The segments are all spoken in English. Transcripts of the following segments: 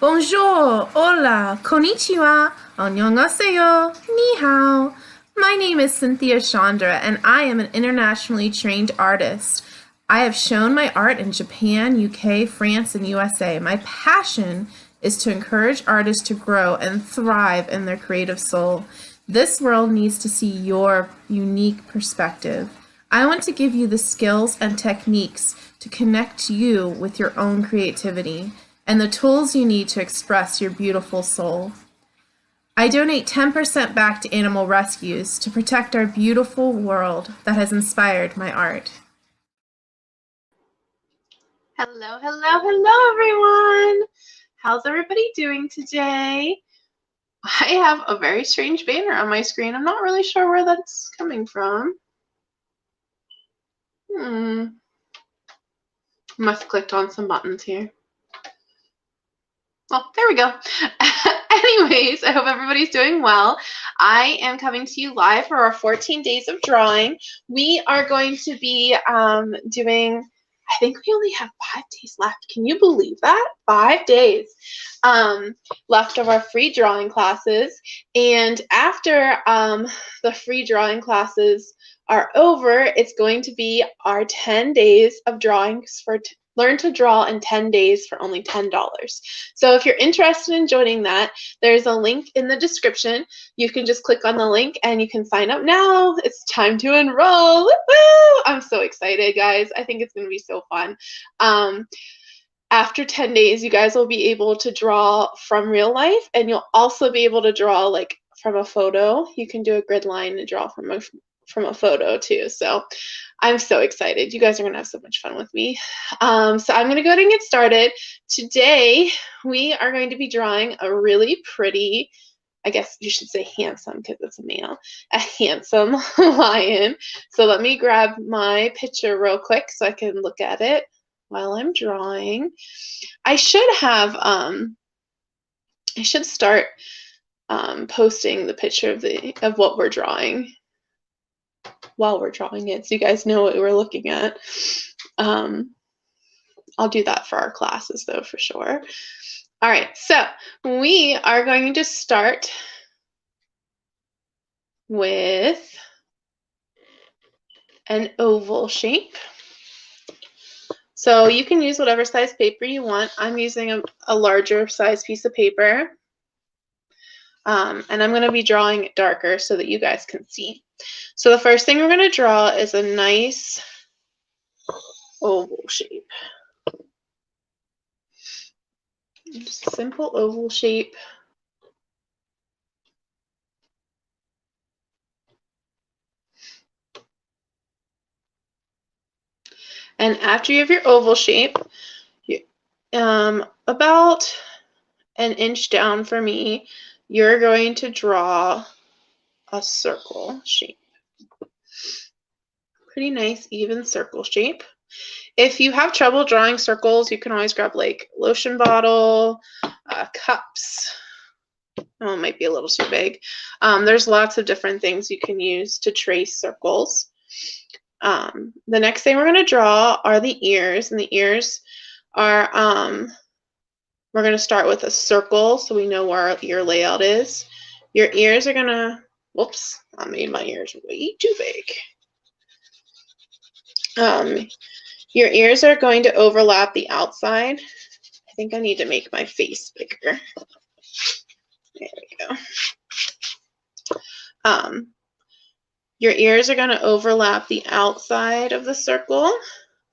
Bonjour, hola, konnichiwa, annyeonghaseyo, ni hao. My name is Cynthia Chandra, and I am an internationally trained artist. I have shown my art in Japan, UK, France, and USA. My passion is to encourage artists to grow and thrive in their creative soul. This world needs to see your unique perspective. I want to give you the skills and techniques to connect you with your own creativity and the tools you need to express your beautiful soul. I donate 10% back to animal rescues to protect our beautiful world that has inspired my art. Hello, hello, hello, everyone. How's everybody doing today? I have a very strange banner on my screen. I'm not really sure where that's coming from. Must have clicked on some buttons here. Well, there we go. Anyways, I hope everybody's doing well. I am coming to you live for our 14 days of drawing. We are going to be doing, I think we only have 5 days left. Can you believe that? 5 days left of our free drawing classes. And after the free drawing classes are over, it's going to be our 10 days of drawings for Learn to draw in 10 days for only $10. So if you're interested in joining that, there's a link in the description. You can just click on the link and you can sign up now. It's time to enroll. Woo! I'm so excited, guys. I think it's going to be so fun. After 10 days, you guys will be able to draw from real life, and you'll also be able to draw like from a photo. You can do a grid line and draw from a photo too. So I'm so excited. You guys are going to have so much fun with me. So I'm going to go ahead and get started. Today, we are going to be drawing a really pretty, I guess you should say handsome because it's a male, a handsome lion. So let me grab my picture real quick so I can look at it while I'm drawing. I should have, I should start posting the picture of what we're drawing while we're drawing it, so you guys know what we're looking at. I'll do that for our classes though, for sure. All right, so we are going to start with an oval shape. So you can use whatever size paper you want. I'm using a larger size piece of paper. And I'm going to be drawing it darker so that you guys can see. So the first thing we're going to draw is a nice oval shape. Just a simple oval shape. And after you have your oval shape, about an inch down for me, you're going to draw a circle shape. Pretty nice, even circle shape. If you have trouble drawing circles, you can always grab like lotion bottle, cups. Oh, it might be a little too big. There's lots of different things you can use to trace circles. The next thing we're going to draw are the ears, and the ears are, we're going to start with a circle so we know where our ear layout is. Your ears are going to, whoops, I made my ears way too big. Your ears are going to overlap the outside. I think I need to make my face bigger. There we go. Your ears are going to overlap the outside of the circle.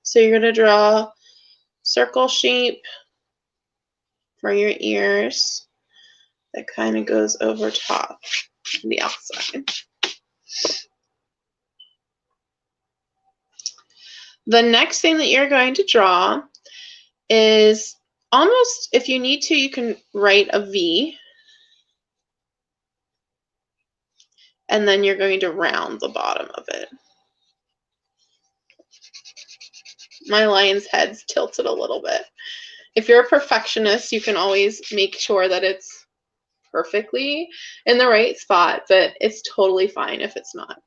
So you're going to draw circle shape for your ears that kind of goes over top the outside. The next thing that you're going to draw is almost, if you need to, you can write a V. And then you're going to round the bottom of it. My lion's head's tilted a little bit. If you're a perfectionist, you can always make sure that it's perfectly in the right spot, but it's totally fine if it's not.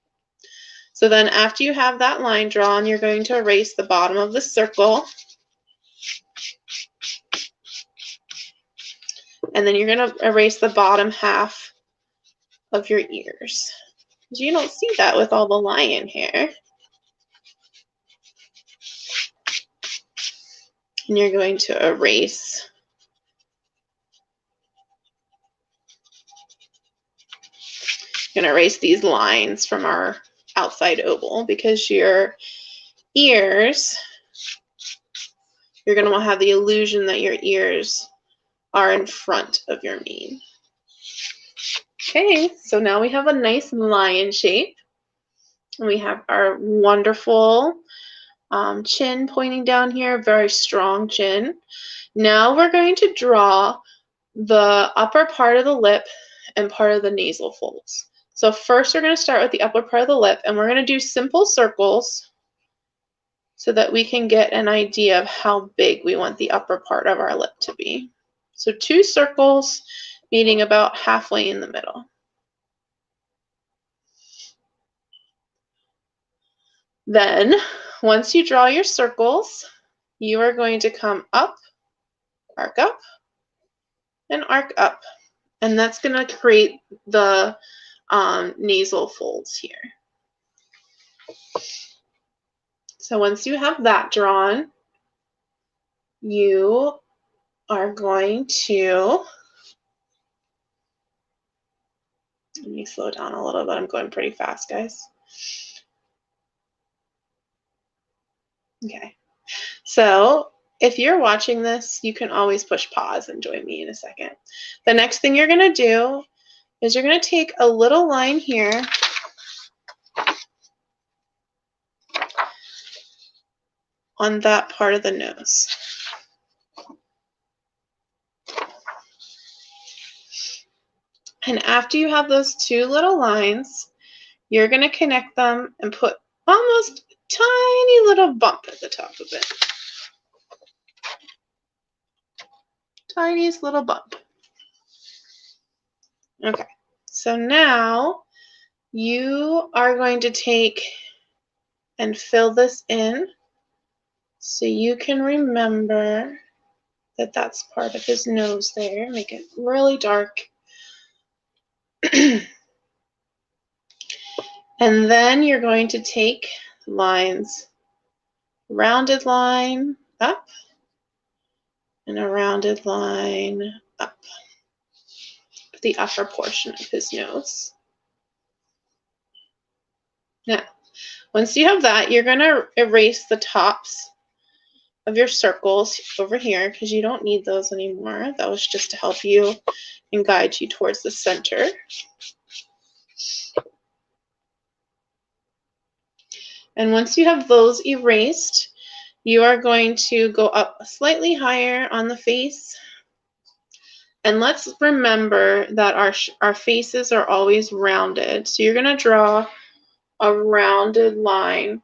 So then after you have that line drawn, you're going to erase the bottom of the circle. And then you're going to erase the bottom half of your ears. You don't see that with all the lion hair. And you're going to erase these lines from our outside oval, because your ears, you're going to have the illusion that your ears are in front of your mane. Okay, so now we have a nice lion shape. And we have our wonderful chin pointing down here, very strong chin. Now we're going to draw the upper part of the lip and part of the nasal folds. So first we're going to start with the upper part of the lip, and we're going to do simple circles so that we can get an idea of how big we want the upper part of our lip to be. So 2 circles meeting about halfway in the middle. Then, once you draw your circles, you are going to come up, arc up, and arc up. And that's going to create the nasal folds here. So once you have that drawn, you are going to, let me slow down a little bit, I'm going pretty fast, guys. Okay, so if you're watching this, you can always push pause and join me in a second. The next thing you're going to do is you're going to take a little line here on that part of the nose. And after you have those 2 little lines, you're going to connect them and put almost a tiny little bump at the top of it. Tiniest little bump. Okay, so now you are going to take and fill this in so you can remember that that's part of his nose there. Make it really dark. And then you're going to take lines, rounded line up and a rounded line up, the upper portion of his nose. Now, once you have that, you're going to erase the tops of your circles over here because you don't need those anymore. That was just to help you and guide you towards the center. And once you have those erased, you are going to go up slightly higher on the face. And let's remember that our faces are always rounded. So you're going to draw a rounded line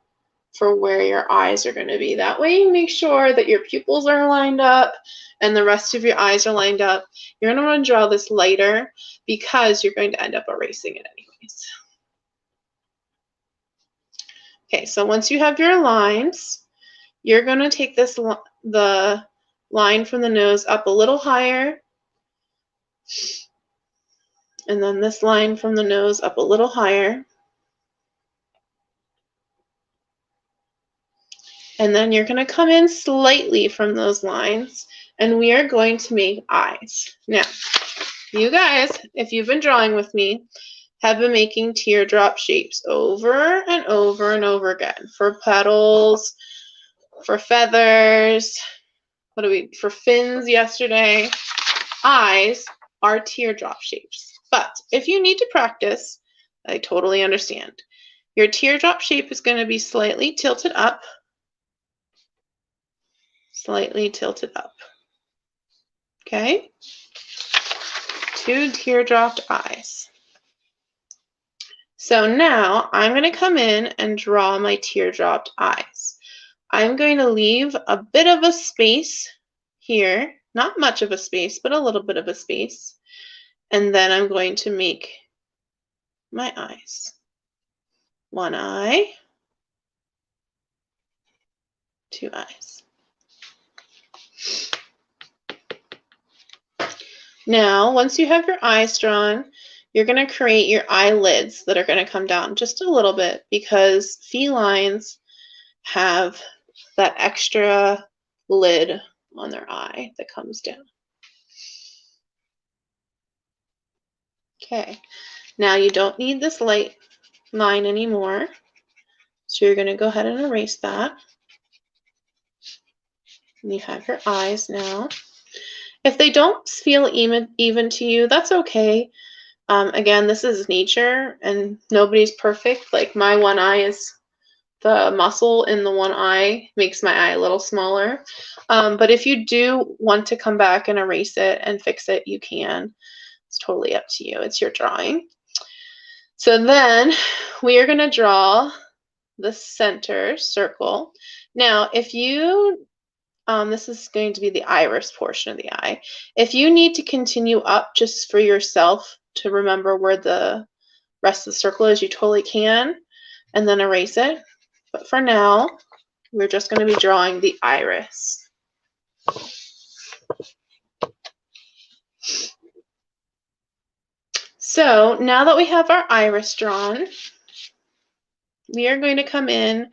for where your eyes are going to be. That way you make sure that your pupils are lined up and the rest of your eyes are lined up. You're going to want to draw this lighter because you're going to end up erasing it anyways. Okay, so once you have your lines, you're going to take the line from the nose up a little higher, and then this line from the nose up a little higher. And then you're going to come in slightly from those lines, and we are going to make eyes. Now, you guys, if you've been drawing with me, have been making teardrop shapes over and over and over again for petals, for feathers, for fins yesterday. Eyes are teardrop shapes. But if you need to practice, I totally understand. Your teardrop shape is going to be slightly tilted up. Slightly tilted up. Okay? 2 teardropped eyes. So now I'm going to come in and draw my teardropped eyes. I'm going to leave a bit of a space here. Not much of a space, but a little bit of a space. And then I'm going to make my eyes. 1 eye, 2 eyes. Now, once you have your eyes drawn, you're going to create your eyelids that are going to come down just a little bit because felines have that extra lid on their eye that comes down. Okay, now you don't need this light line anymore, so you're going to go ahead and erase that. And you have your eyes now. If they don't feel even to you, that's okay. Again, this is nature and nobody's perfect. Like my one eye is the muscle in the one eye makes my eye a little smaller. But if you do want to come back and erase it and fix it, you can. It's totally up to you. It's your drawing. So then we are going to draw the center circle. Now, if you, this is going to be the iris portion of the eye. If you need to continue up just for yourself to remember where the rest of the circle is, you totally can, and then erase it. But for now, we're just going to be drawing the iris. So now that we have our iris drawn, we are going to come in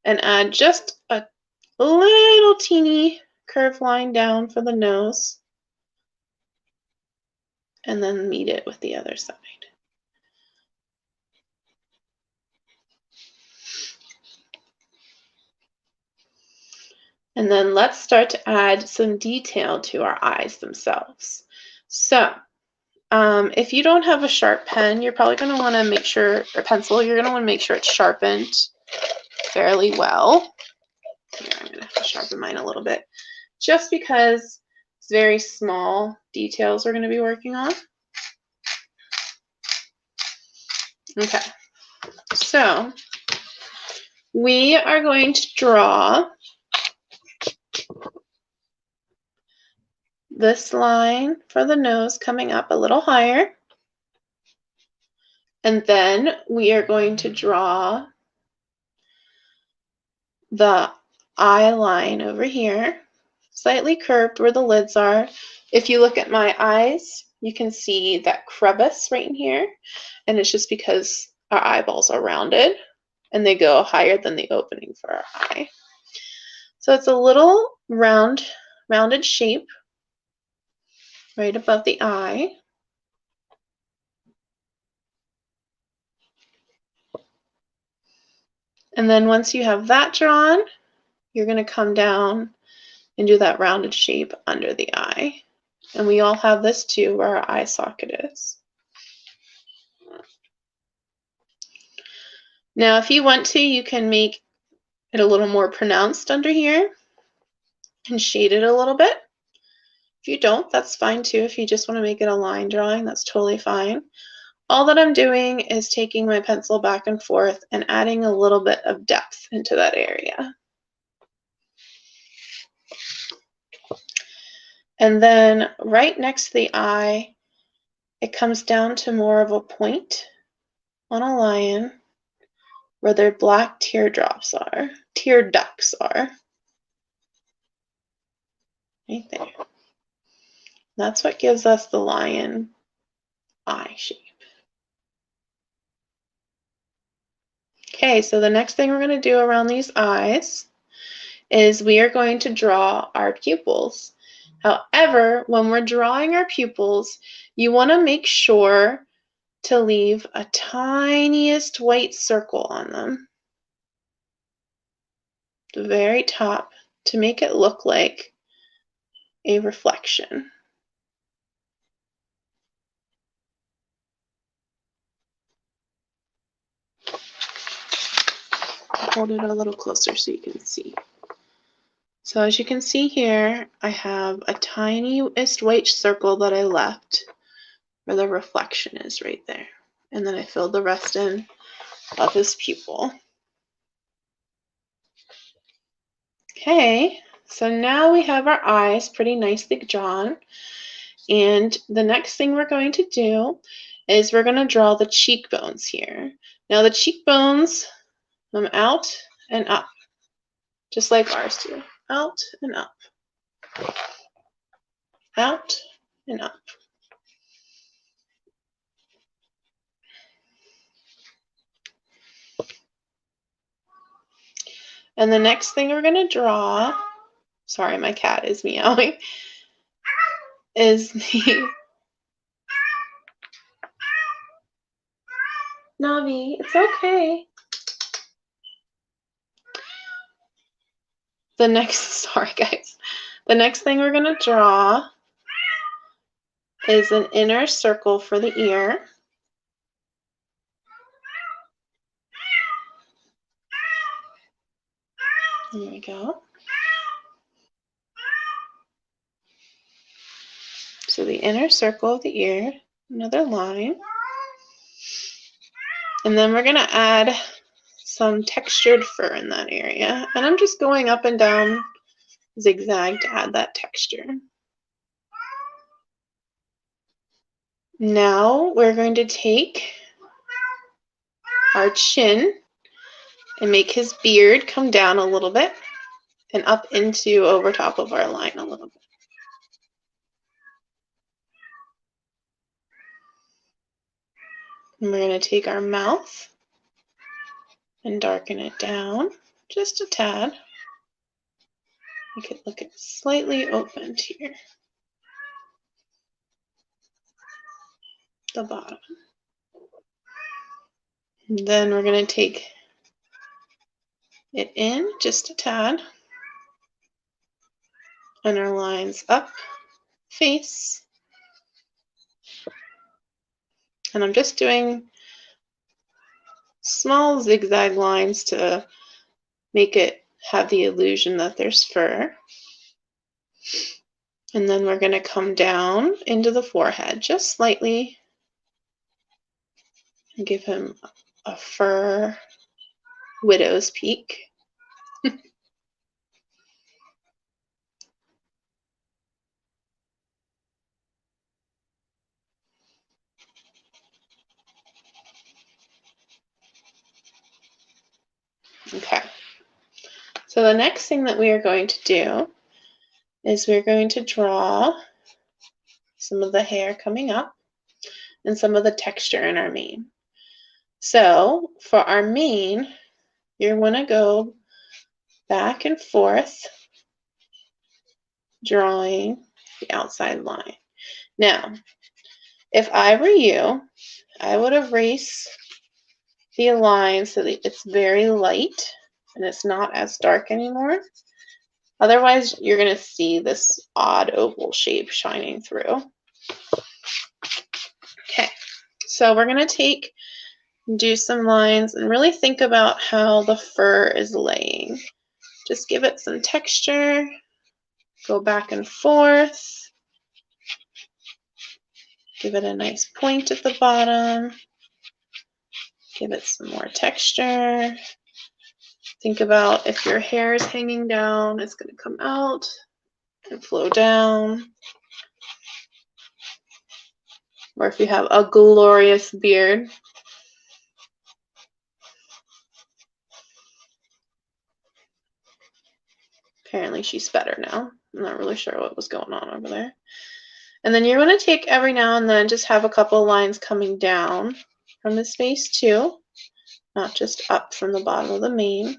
and add just a little teeny curved line down for the nose and then meet it with the other side. And then let's start to add some detail to our eyes themselves. So if you don't have a sharp pen, you're probably going to want to make sure, or pencil, you're going to want to make sure it's sharpened fairly well. Here, I'm going to have to sharpen mine a little bit, just because it's very small details we're going to be working on. Okay, so we are going to draw this line for the nose coming up a little higher. And then we are going to draw the eye line over here, slightly curved where the lids are. If you look at my eyes, you can see that crevice right in here. And it's just because our eyeballs are rounded and they go higher than the opening for our eye. So it's a little rounded shape right above the eye. And then once you have that drawn, you're going to come down and do that rounded shape under the eye. And we all have this too, where our eye socket is. Now, if you want to, you can make it a little more pronounced under here and shade it a little bit. If you don't, that's fine too. If you just want to make it a line drawing, that's totally fine. All that I'm doing is taking my pencil back and forth and adding a little bit of depth into that area. And then right next to the eye, it comes down to more of a point on a lion where their black tear ducts are. Right there. That's what gives us the lion eye shape. Okay, so the next thing we're going to do around these eyes is we are going to draw our pupils. However, when we're drawing our pupils, you want to make sure to leave a tiniest white circle on them, the very top, to make it look like a reflection. Hold it a little closer so you can see. So as you can see here, I have a tiniest white circle that I left where the reflection is right there. And then I filled the rest in of his pupil. Okay, so now we have our eyes pretty nicely drawn. And the next thing we're going to do is we're going to draw the cheekbones here. Now the cheekbones come out and up, just like ours do. Out and up. Out and up. And the next thing we're going to draw, sorry, my cat is meowing, is the Navi, it's okay. Sorry guys. The next thing we're going to draw is an inner circle for the ear. There we go. So the inner circle of the ear, another line. And then we're going to add some textured fur in that area. And I'm just going up and down zigzag to add that texture. Now we're going to take our chin and make his beard come down a little bit and up into over top of our line a little bit. And we're going to take our mouth and darken it down just a tad. Make it look slightly opened here. The bottom. And then we're going to take it in just a tad. And our lines up, face. And I'm just doing small zigzag lines to make it have the illusion that there's fur. And then we're going to come down into the forehead just slightly and give him a fur widow's peak. Okay. So the next thing that we are going to do is we're going to draw some of the hair coming up and some of the texture in our mane. So for our mane, you're going to go back and forth drawing the outside line. Now, if I were you, I would erase the line so that it's very light and it's not as dark anymore. Otherwise, you're going to see this odd oval shape shining through. Okay, so we're going to do some lines and really think about how the fur is laying. Just give it some texture, go back and forth, give it a nice point at the bottom, give it some more texture. Think about if your hair is hanging down, it's going to come out and flow down. Or if you have a glorious beard. Apparently she's better now. I'm not really sure what was going on over there. And then you're going to take every now and then, just have a couple lines coming down from his face too, not just up from the bottom of the mane.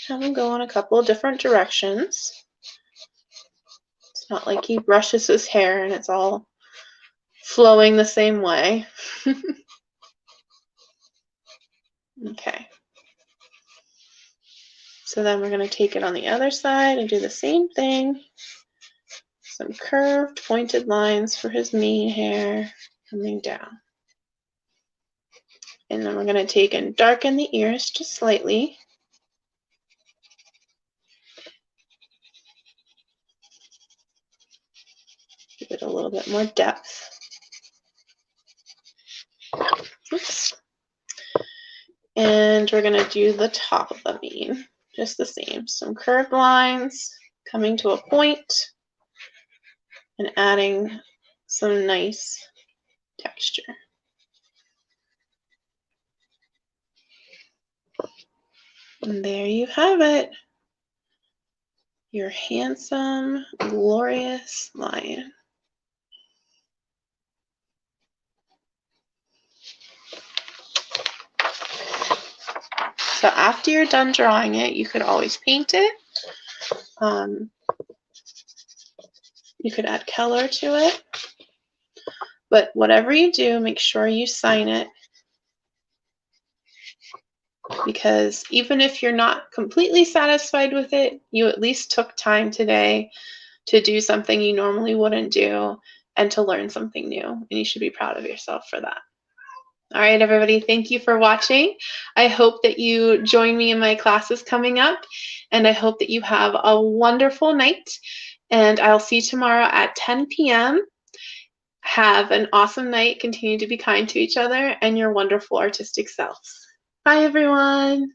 Have him go in a couple of different directions. It's not like he brushes his hair and it's all flowing the same way. Okay. So then we're going to take it on the other side and do the same thing. Some curved, pointed lines for his mane hair coming down. And then we're going to take and darken the ears just slightly. Give it a little bit more depth. Oops. And we're going to do the top of the mane, just the same. Some curved lines coming to a point and adding some nice texture. And there you have it. Your handsome, glorious lion. So after you're done drawing it, you could always paint it. You could add color to it. But whatever you do, make sure you sign it, because even if you're not completely satisfied with it, you at least took time today to do something you normally wouldn't do and to learn something new, and you should be proud of yourself for that. All right, everybody, thank you for watching. I hope that you join me in my classes coming up, and I hope that you have a wonderful night, and I'll see you tomorrow at 10 p.m. Have an awesome night. Continue to be kind to each other and your wonderful artistic selves. Bye, everyone.